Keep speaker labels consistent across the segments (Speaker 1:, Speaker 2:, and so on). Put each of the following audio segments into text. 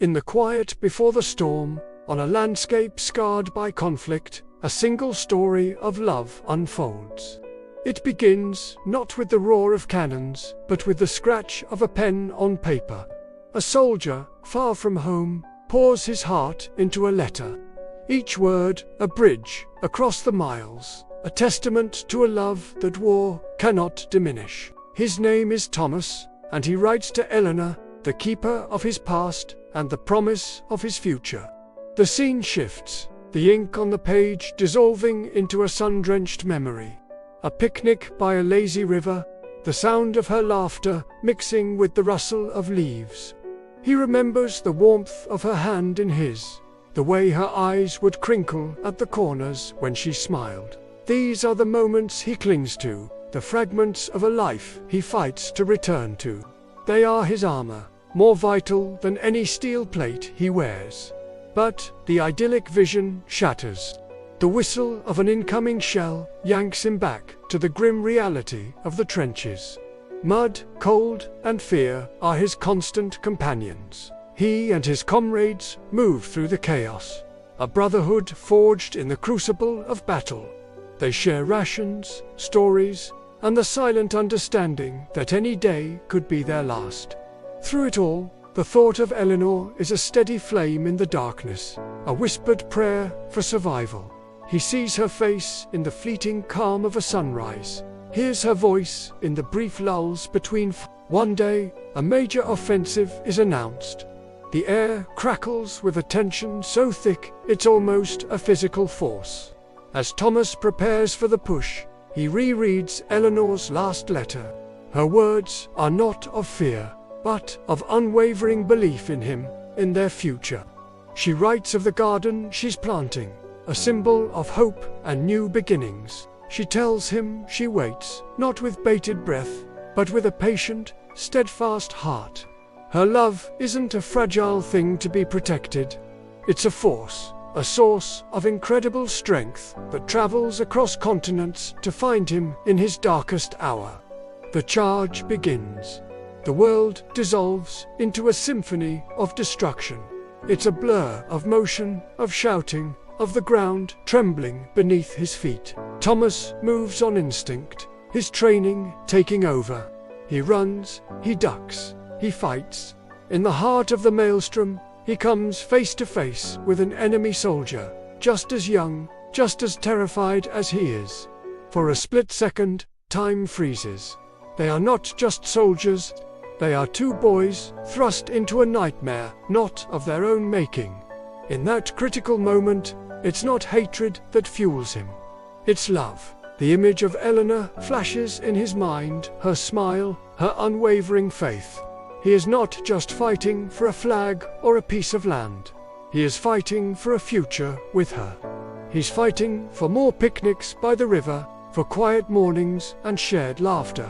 Speaker 1: In the quiet before the storm, on a landscape scarred by conflict, a single story of love unfolds. It begins not with the roar of cannons, but with the scratch of a pen on paper. A soldier, far from home, pours his heart into a letter. Each word, a bridge across the miles, a testament to a love that war cannot diminish. His name is Thomas, and he writes to Eleanor, the keeper of his past and the promise of his future. The scene shifts, the ink on the page dissolving into a sun-drenched memory. A picnic by a lazy river, the sound of her laughter mixing with the rustle of leaves. He remembers the warmth of her hand in his, the way her eyes would crinkle at the corners when she smiled. These are the moments he clings to, the fragments of a life he fights to return to. They are his armor, more vital than any steel plate he wears. But the idyllic vision shatters. The whistle of an incoming shell yanks him back to the grim reality of the trenches. Mud, cold, and fear are his constant companions. He and his comrades move through the chaos, a brotherhood forged in the crucible of battle. They share rations, stories, and the silent understanding that any day could be their last. Through it all, the thought of Eleanor is a steady flame in the darkness, a whispered prayer for survival. He sees her face in the fleeting calm of a sunrise, hears her voice in the brief lulls between. One day, a major offensive is announced. The air crackles with a tension so thick it's almost a physical force. As Thomas prepares for the push, he rereads Eleanor's last letter. Her words are not of fear, but of unwavering belief in him, in their future. She writes of the garden she's planting, a symbol of hope and new beginnings. She tells him she waits, not with bated breath, but with a patient, steadfast heart. Her love isn't a fragile thing to be protected. It's a force, a source of incredible strength that travels across continents to find him in his darkest hour. The charge begins. The world dissolves into a symphony of destruction. It's a blur of motion, of shouting, of the ground trembling beneath his feet. Thomas moves on instinct, his training taking over. He runs, he ducks, he fights. In the heart of the maelstrom, he comes face to face with an enemy soldier, just as young, just as terrified as he is. For a split second, time freezes. They are not just soldiers, they are two boys thrust into a nightmare not of their own making. In that critical moment, it's not hatred that fuels him. It's love. The image of Eleanor flashes in his mind, her smile, her unwavering faith. He is not just fighting for a flag or a piece of land. He is fighting for a future with her. He's fighting for more picnics by the river, for quiet mornings and shared laughter.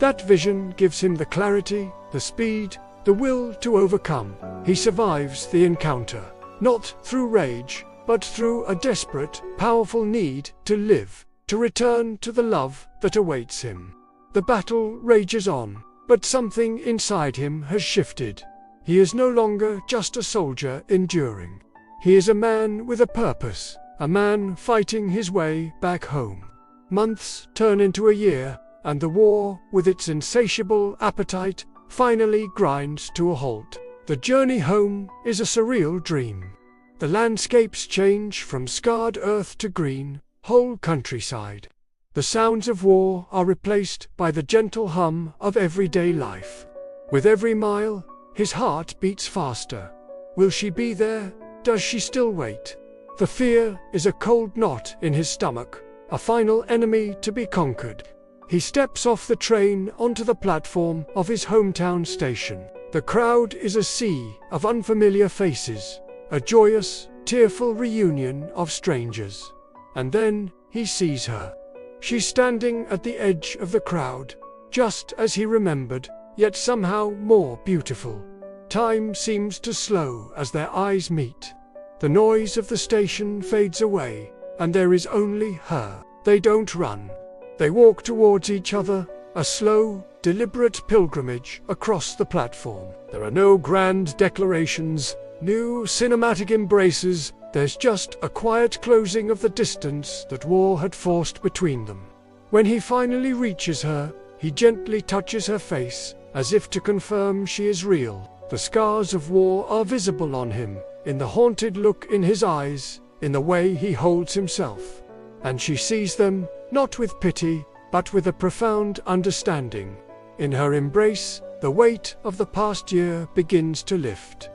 Speaker 1: That vision gives him the clarity, the speed, the will to overcome. He survives the encounter, not through rage, but through a desperate, powerful need to live, to return to the love that awaits him. The battle rages on, but something inside him has shifted. He is no longer just a soldier enduring. He is a man with a purpose, a man fighting his way back home. Months turn into a year, and the war, with its insatiable appetite, finally grinds to a halt. The journey home is a surreal dream. The landscapes change from scarred earth to green, whole countryside. The sounds of war are replaced by the gentle hum of everyday life. With every mile, his heart beats faster. Will she be there? Does she still wait? The fear is a cold knot in his stomach, a final enemy to be conquered. He steps off the train onto the platform of his hometown station. The crowd is a sea of unfamiliar faces, a joyous, tearful reunion of strangers. And then he sees her. She's standing at the edge of the crowd, just as he remembered, yet somehow more beautiful. Time seems to slow as their eyes meet. The noise of the station fades away, and there is only her. They don't run. They walk towards each other, a slow, deliberate pilgrimage across the platform. There are no grand declarations, no cinematic embraces, there's just a quiet closing of the distance that war had forced between them. When he finally reaches her, he gently touches her face, as if to confirm she is real. The scars of war are visible on him, in the haunted look in his eyes, in the way he holds himself. And she sees them, not with pity, but with a profound understanding. In her embrace, the weight of the past year begins to lift.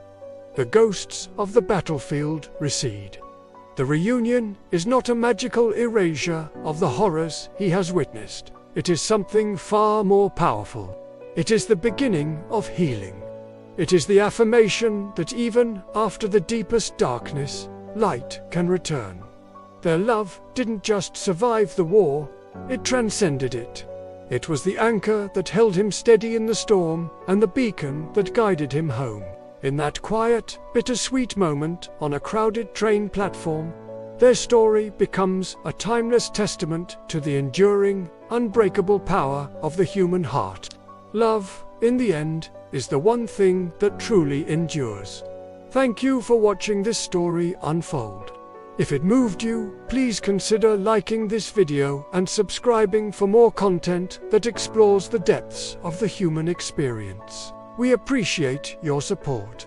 Speaker 1: The ghosts of the battlefield recede. The reunion is not a magical erasure of the horrors he has witnessed. It is something far more powerful. It is the beginning of healing. It is the affirmation that even after the deepest darkness, light can return. Their love didn't just survive the war, it transcended it. It was the anchor that held him steady in the storm and the beacon that guided him home. In that quiet, bittersweet moment on a crowded train platform, their story becomes a timeless testament to the enduring, unbreakable power of the human heart. Love, in the end, is the one thing that truly endures. Thank you for watching this story unfold. If it moved you, please consider liking this video and subscribing for more content that explores the depths of the human experience. We appreciate your support.